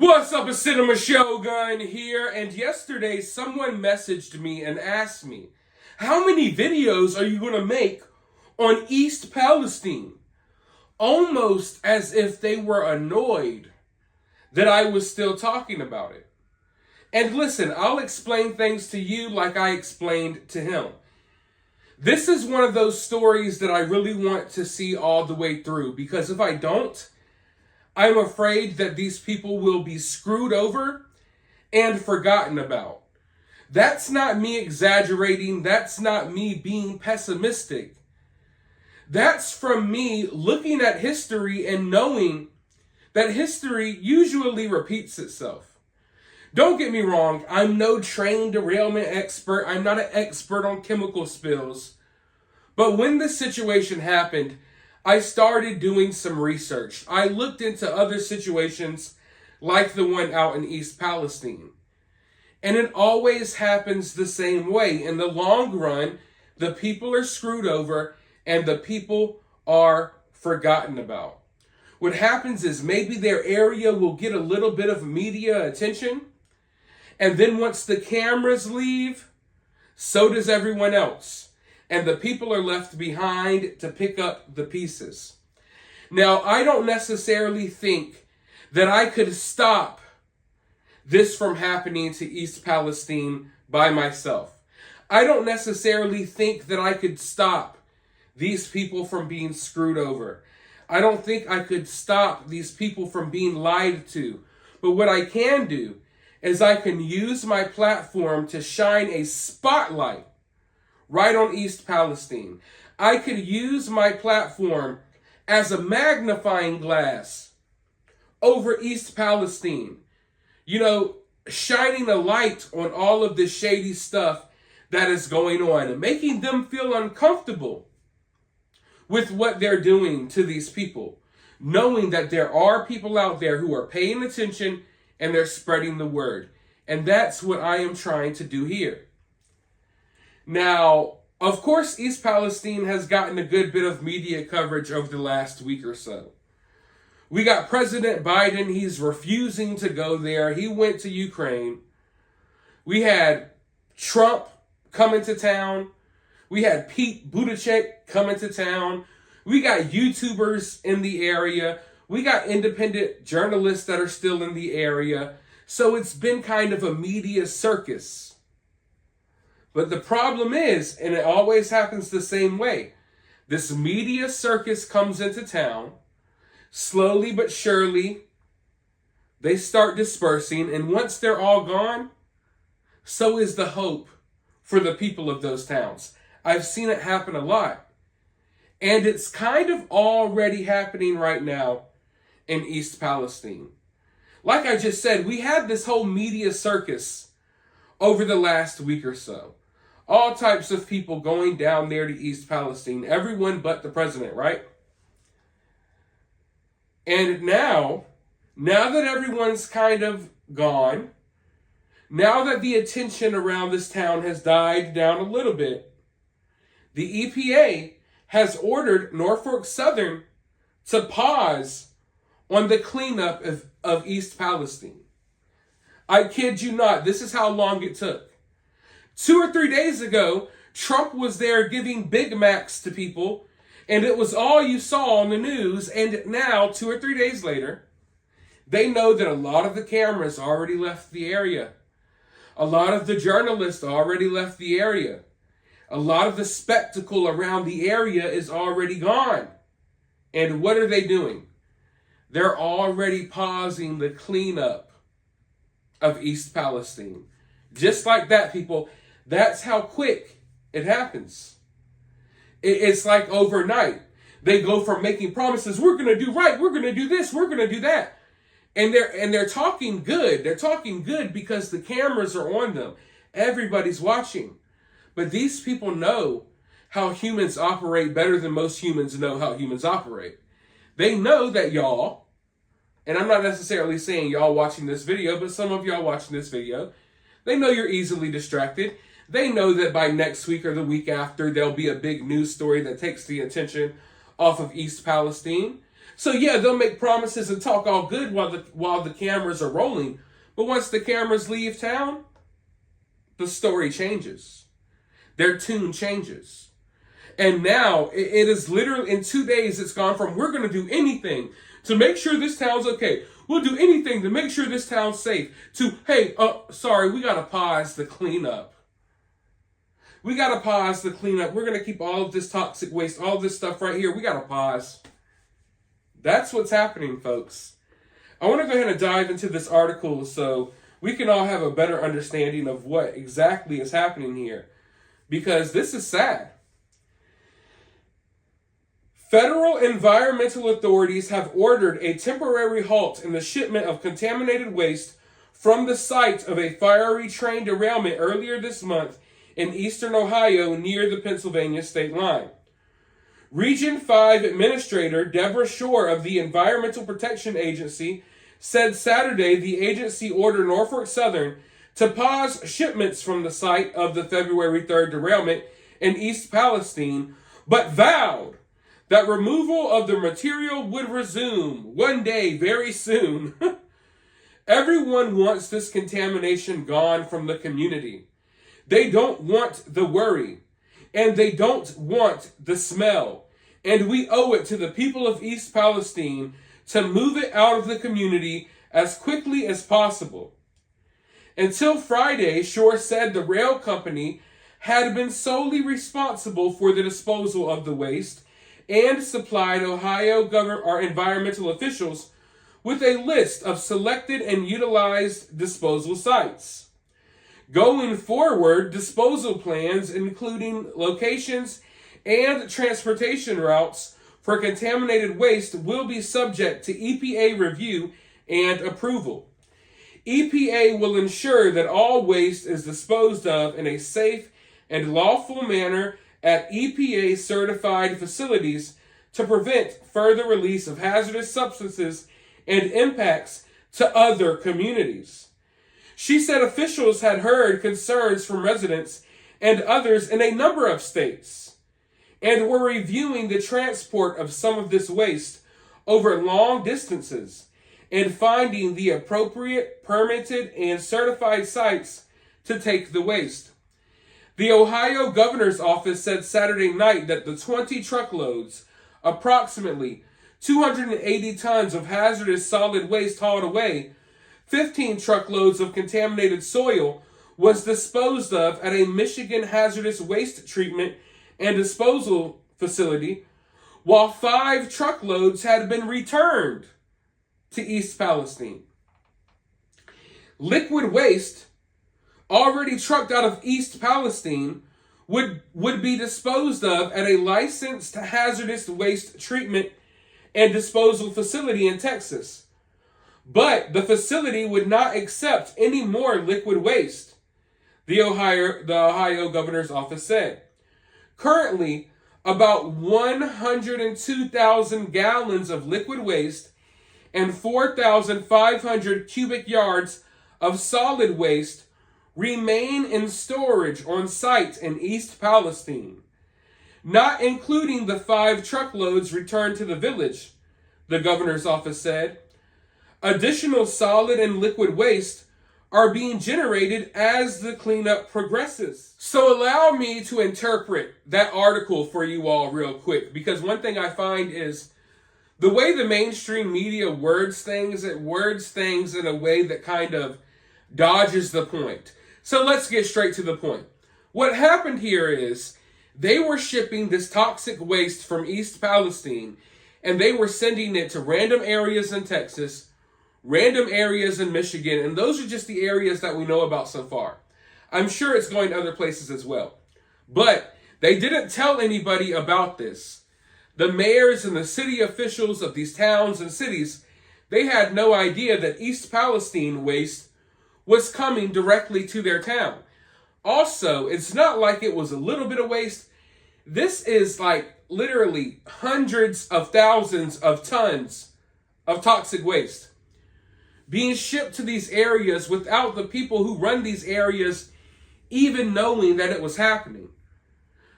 What's up, it's Cinema Shogun here, and yesterday someone messaged me and asked me, how many videos are you going to make on East Palestine? Almost as if they were annoyed that I was still talking about it. And listen, I'll explain things to you like I explained to him. This is one of those stories that I really want to see all the way through, because if I don't, I'm afraid that these people will be screwed over and forgotten about. That's not me exaggerating. That's not me being pessimistic. That's from me looking at history and knowing that history usually repeats itself. Don't get me wrong, I'm no trained derailment expert. I'm not an expert on chemical spills. But when this situation happened, I started doing some research. I looked into other situations like the one out in East Palestine. And it always happens the same way. In the long run, the people are screwed over and the people are forgotten about. What happens is maybe their area will get a little bit of media attention. And then once the cameras leave, so does everyone else. And the people are left behind to pick up the pieces. Now, I don't necessarily think that I could stop this from happening to East Palestine by myself. I don't necessarily think that I could stop these people from being screwed over. I don't think I could stop these people from being lied to. But what I can do is I can use my platform to shine a spotlight right on East Palestine. I could use my platform as a magnifying glass over East Palestine. Shining a light on all of this shady stuff that is going on and making them feel uncomfortable with what they're doing to these people. Knowing that there are people out there who are paying attention and they're spreading the word. And that's what I am trying to do here. Now, of course, East Palestine has gotten a good bit of media coverage over the last week or so. We got President Biden. He's refusing to go there. He went to Ukraine. We had Trump coming to town. We had Pete Buttigieg coming to town. We got YouTubers in the area. We got independent journalists that are still in the area. So it's been kind of a media circus. But the problem is, and it always happens the same way, this media circus comes into town. Slowly but surely, they start dispersing. And once they're all gone, so is the hope for the people of those towns. I've seen it happen a lot. And it's kind of already happening right now in East Palestine. Like I just said, we had this whole media circus over the last week or so. All types of people going down there to East Palestine. Everyone but the president, right? And now that everyone's kind of gone, now that the attention around this town has died down a little bit, the EPA has ordered Norfolk Southern to pause on the cleanup of East Palestine. I kid you not, this is how long it took. 2 or 3 days ago, Trump was there giving Big Macs to people, and it was all you saw on the news. And now, 2 or 3 days later, they know that a lot of the cameras already left the area. A lot of the journalists already left the area. A lot of the spectacle around the area is already gone. And what are they doing? They're already pausing the cleanup of East Palestine. Just like that, people. That's how quick it happens. It's like overnight. They go from making promises, we're going to do right, we're going to do this, we're going to do that. And they're talking good. They're talking good because the cameras are on them. Everybody's watching. But these people know how humans operate better than most humans know how humans operate. They know that y'all, and I'm not necessarily saying y'all watching this video, but some of y'all watching this video, they know you're easily distracted. They know that by next week or the week after, there'll be a big news story that takes the attention off of East Palestine. So yeah, they'll make promises and talk all good while the cameras are rolling, but once the cameras leave town, the story changes. Their tune changes. And now it is literally in 2 days, it's gone from we're going to do anything to make sure this town's okay. We'll do anything to make sure this town's safe to, hey, sorry, we got to pause the cleanup. We got to pause the cleanup. We're going to keep all of this toxic waste, all of this stuff right here. We got to pause. That's what's happening, folks. I want to go ahead and dive into this article so we can all have a better understanding of what exactly is happening here, because this is sad. Federal environmental authorities have ordered a temporary halt in the shipment of contaminated waste from the site of a fiery train derailment earlier this month in eastern Ohio near the Pennsylvania state line. Region 5 Administrator Deborah Shore of the Environmental Protection Agency said Saturday the agency ordered Norfolk Southern to pause shipments from the site of the February 3rd derailment in East Palestine, but vowed that removal of the material would resume one day very soon. Everyone wants this contamination gone from the community. They don't want the worry, and they don't want the smell. And we owe it to the people of East Palestine to move it out of the community as quickly as possible. Until Friday, Shore said the rail company had been solely responsible for the disposal of the waste and supplied Ohio environmental officials with a list of selected and utilized disposal sites. Going forward, disposal plans, including locations and transportation routes for contaminated waste, will be subject to EPA review and approval. EPA will ensure that all waste is disposed of in a safe and lawful manner at EPA-certified facilities to prevent further release of hazardous substances and impacts to other communities. She said officials had heard concerns from residents and others in a number of states and were reviewing the transport of some of this waste over long distances and finding the appropriate, permitted, and certified sites to take the waste. The Ohio Governor's Office said Saturday night that the 20 truckloads, approximately 280 tons of hazardous solid waste hauled away, 15 truckloads of contaminated soil was disposed of at a Michigan hazardous waste treatment and disposal facility, while 5 truckloads had been returned to East Palestine. Liquid waste already trucked out of East Palestine would be disposed of at a licensed hazardous waste treatment and disposal facility in Texas. But the facility would not accept any more liquid waste, the Ohio Governor's Office said. Currently, about 102,000 gallons of liquid waste and 4,500 cubic yards of solid waste remain in storage on site in East Palestine, not including the 5 truckloads returned to the village, the governor's office said. Additional solid and liquid waste are being generated as the cleanup progresses. So allow me to interpret that article for you all real quick, because one thing I find is the way the mainstream media words things, it words things in a way that kind of dodges the point. So let's get straight to the point. What happened here is they were shipping this toxic waste from East Palestine, and they were sending it to random areas in Texas, random areas in Michigan, and those are just the areas that we know about so far. I'm sure it's going to other places as well. But they didn't tell anybody about this. The mayors and the city officials of these towns and cities, they had no idea that East Palestine waste was coming directly to their town. Also, it's not like it was a little bit of waste. This is like literally hundreds of thousands of tons of toxic waste being shipped to these areas without the people who run these areas even knowing that it was happening.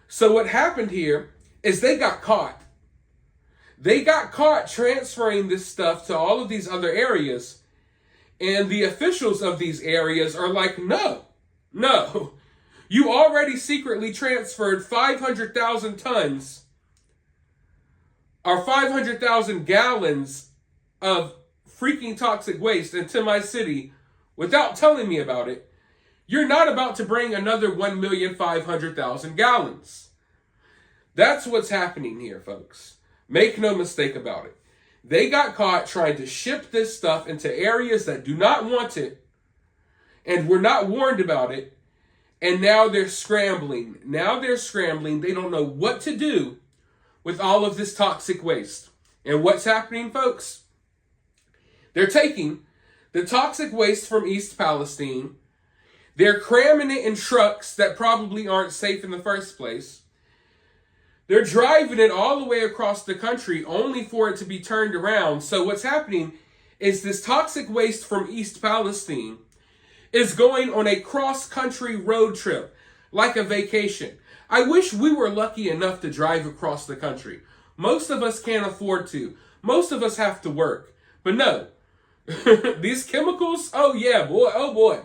So what happened here is they got caught. They got caught transferring this stuff to all of these other areas. And the officials of these areas are like, no. You already secretly transferred 500,000 tons or 500,000 gallons of freaking toxic waste into my city without telling me about it. You're not about to bring another 1,500,000 gallons. That's what's happening here, folks. Make no mistake about it. They got caught trying to ship this stuff into areas that do not want it and were not warned about it. And now they're scrambling. They don't know what to do with all of this toxic waste. And what's happening, folks? They're taking the toxic waste from East Palestine. They're cramming it in trucks that probably aren't safe in the first place. They're driving it all the way across the country only for it to be turned around. So what's happening is this toxic waste from East Palestine is going on a cross-country road trip, like a vacation. I wish we were lucky enough to drive across the country. Most of us can't afford to. Most of us have to work. But no, these chemicals, oh boy.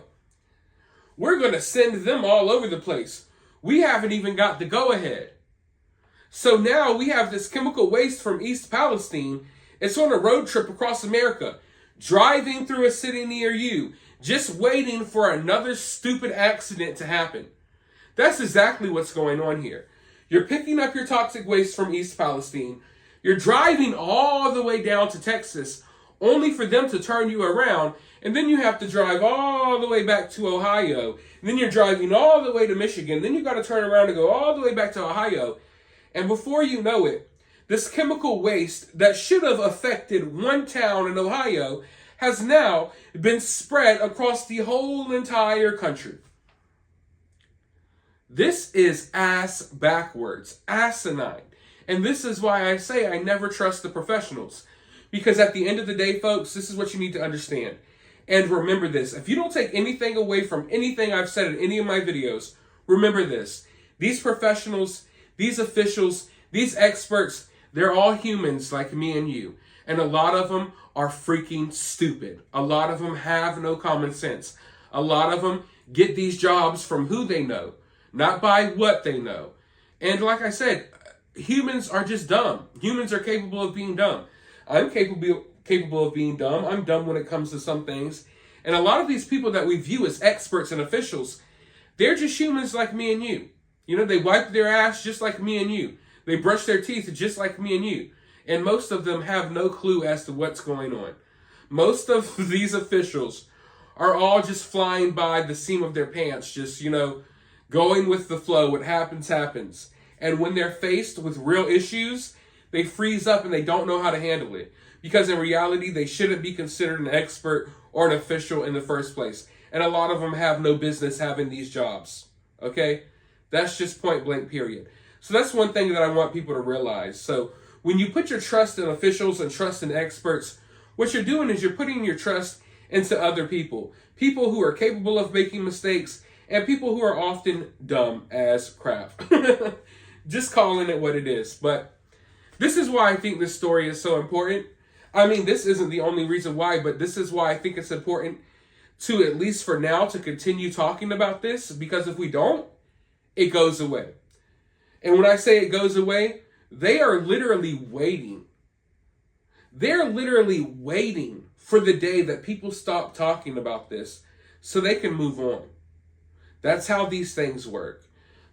We're going to send them all over the place. We haven't even got the go-ahead. So now we have this chemical waste from East Palestine. It's on a road trip across America, driving through a city near you, just waiting for another stupid accident to happen. That's exactly what's going on here. You're picking up your toxic waste from East Palestine. You're driving all the way down to Texas, only for them to turn you around, and then you have to drive all the way back to Ohio. And then you're driving all the way to Michigan. Then you got to turn around and go all the way back to Ohio. And before you know it, this chemical waste that should have affected one town in Ohio has now been spread across the whole entire country. This is ass backwards, asinine. And this is why I say I never trust the professionals. Because at the end of the day, folks, this is what you need to understand. And remember this. If you don't take anything away from anything I've said in any of my videos, remember this. These professionals, these officials, these experts, they're all humans like me and you. And a lot of them are freaking stupid. A lot of them have no common sense. A lot of them get these jobs from who they know, not by what they know. And like I said, humans are just dumb. Humans are capable of being dumb. I'm capable of being dumb. I'm dumb when it comes to some things. And a lot of these people that we view as experts and officials, they're just humans like me and you. You know, they wipe their ass just like me and you. They brush their teeth just like me and you. And most of them have no clue as to what's going on. Most of these officials are all just flying by the seam of their pants, just, going with the flow. What happens, happens. And when they're faced with real issues, they freeze up and they don't know how to handle it. Because in reality, they shouldn't be considered an expert or an official in the first place. And a lot of them have no business having these jobs. Okay? That's just point blank, period. So that's one thing that I want people to realize. So when you put your trust in officials and trust in experts, what you're doing is you're putting your trust into other people. People who are capable of making mistakes and people who are often dumb as crap. Just calling it what it is. But this is why I think this story is so important. I mean, this isn't the only reason why, but this is why I think it's important to, at least for now, to continue talking about this. Because if we don't, it goes away. And when I say it goes away, they are literally waiting. They're literally waiting for the day that people stop talking about this so they can move on. That's how these things work.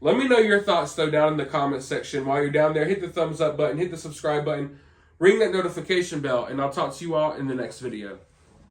Let me know your thoughts, though, down in the comment section. While you're down there, hit the thumbs up button, hit the subscribe button, ring that notification bell, and I'll talk to you all in the next video.